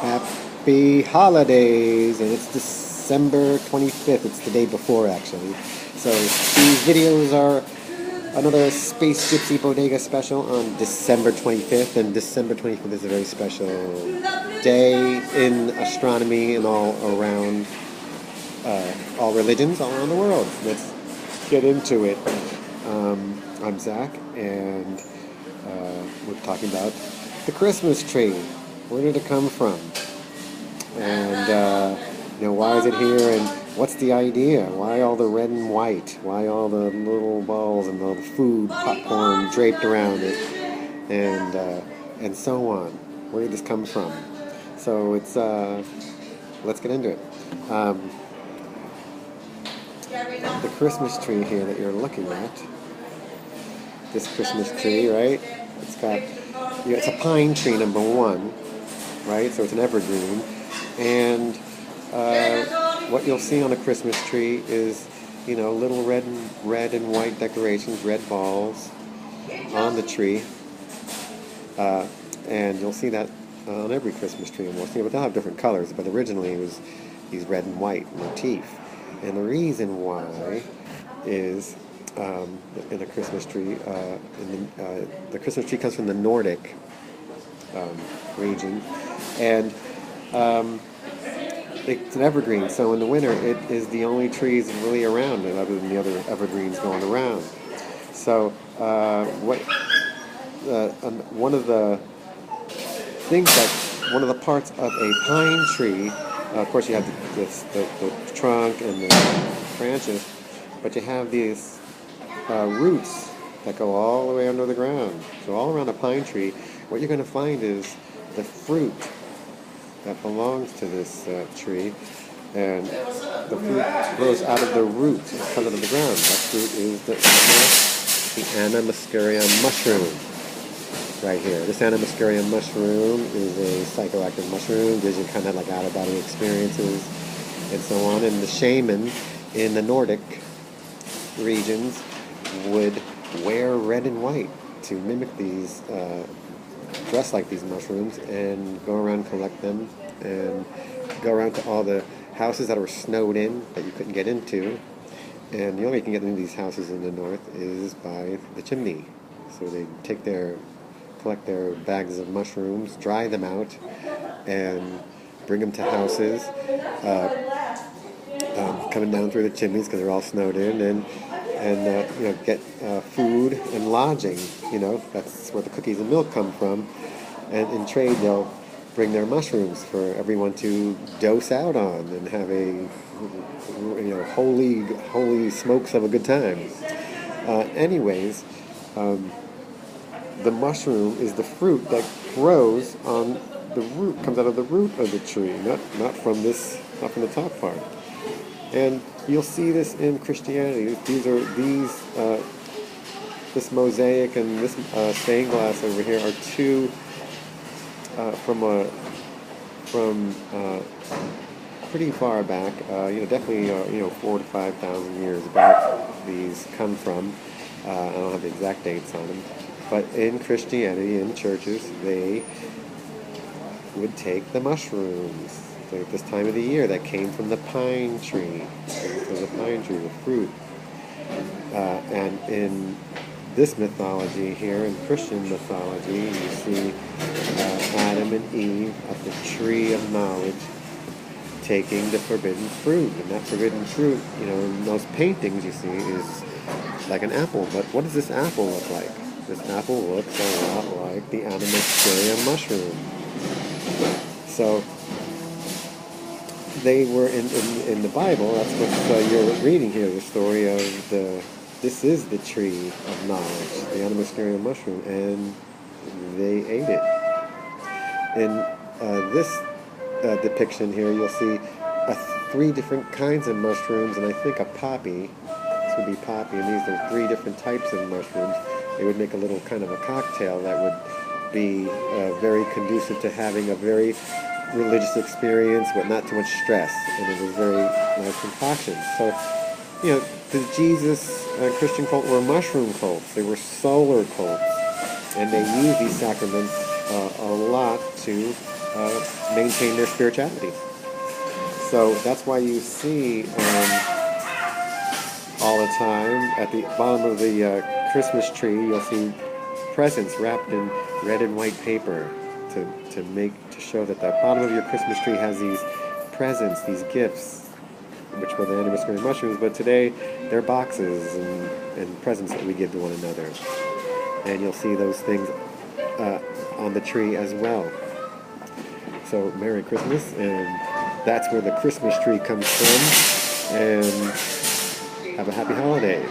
Happy holidays, and it's December 25th. It's the day before, actually. So these videos are another Space Gypsy Bodega special on December 25th, and December 25th is a very special day in astronomy and all around, all religions all around the world. Let's get into it. I'm Zach, and we're talking about the Christmas tree. Where did it come from? And why is it here? And what's the idea? Why all the red and white? Why all the little balls and the food, popcorn draped around it, and so on? Where did this come from? So it's let's get into it. The Christmas tree here that you're looking at. This Christmas tree, right? It's got, it's a pine tree, number one, right? So it's an evergreen, and what you'll see on a Christmas tree is, little red and white decorations, red balls on the tree, and you'll see that on every Christmas tree almost. But they'll have different colors. But originally it was these red and white motif, and the reason why is in a Christmas tree, the Christmas tree comes from the Nordic region, and it's an evergreen, so in the winter it is the only trees really around, other than the other evergreens going around. So one of the parts of a pine tree, of course you have the trunk and the branches, but you have these roots that go all the way under the ground. So all around a pine tree, what you're going to find is the fruit that belongs to this tree, and the fruit grows out of the root and comes out of the ground. That fruit is the Animascaria mushroom right here. This Animascaria mushroom is a psychoactive mushroom, gives you kind of like out-of-body experiences and so on. And the shaman in the Nordic regions would wear red and white to mimic these, dress like these mushrooms, and go around, collect them, and go around to all the houses that were snowed in that you couldn't get into. And the only way you can get into these houses in the north is by the chimney. So they collect their bags of mushrooms, dry them out, and bring them to houses, coming down through the chimneys because they're all snowed in, and get food and lodging. That's where the cookies and milk come from. And in trade, they'll bring their mushrooms for everyone to dose out on and have a holy smokes of a good time. Anyways, the mushroom is the fruit that grows on the root, comes out of the root of the tree, not from the top part. And you'll see this in Christianity. This mosaic and this stained glass over here are two from pretty far back. Definitely 4,000 to 5,000 years back. These come from. I don't have the exact dates on them, but in Christianity, in churches, they would take the mushrooms at this time of the year that came from the pine tree. The fruit. And in this mythology here, in Christian mythology, you see Adam and Eve of the tree of knowledge taking the forbidden fruit. And that forbidden fruit, in those paintings you see, is like an apple. But what does this apple look like? This apple looks a lot like the Animascaria mushroom. So they were in the Bible. That's what you're reading here. The story of this is the tree of knowledge, the Animascaria mushroom, and they ate it. In this depiction here, you'll see 3 different kinds of mushrooms, and I think a poppy. This would be poppy, and these are 3 different types of mushrooms. They would make a little kind of a cocktail that would be very conducive to having a very religious experience with not too much stress, and it was very nice concoction. So, the Jesus Christian cult were mushroom cults. They were solar cults, and they used these sacraments a lot to maintain their spirituality. So that's why you see all the time at the bottom of the Christmas tree, you'll see presents wrapped in red and white paper to show that the bottom of your Christmas tree has these presents, these gifts, which were the anniversary mushrooms, but today they're boxes and presents that we give to one another. And you'll see those things on the tree as well. So Merry Christmas, and that's where the Christmas tree comes from, and have a happy holiday.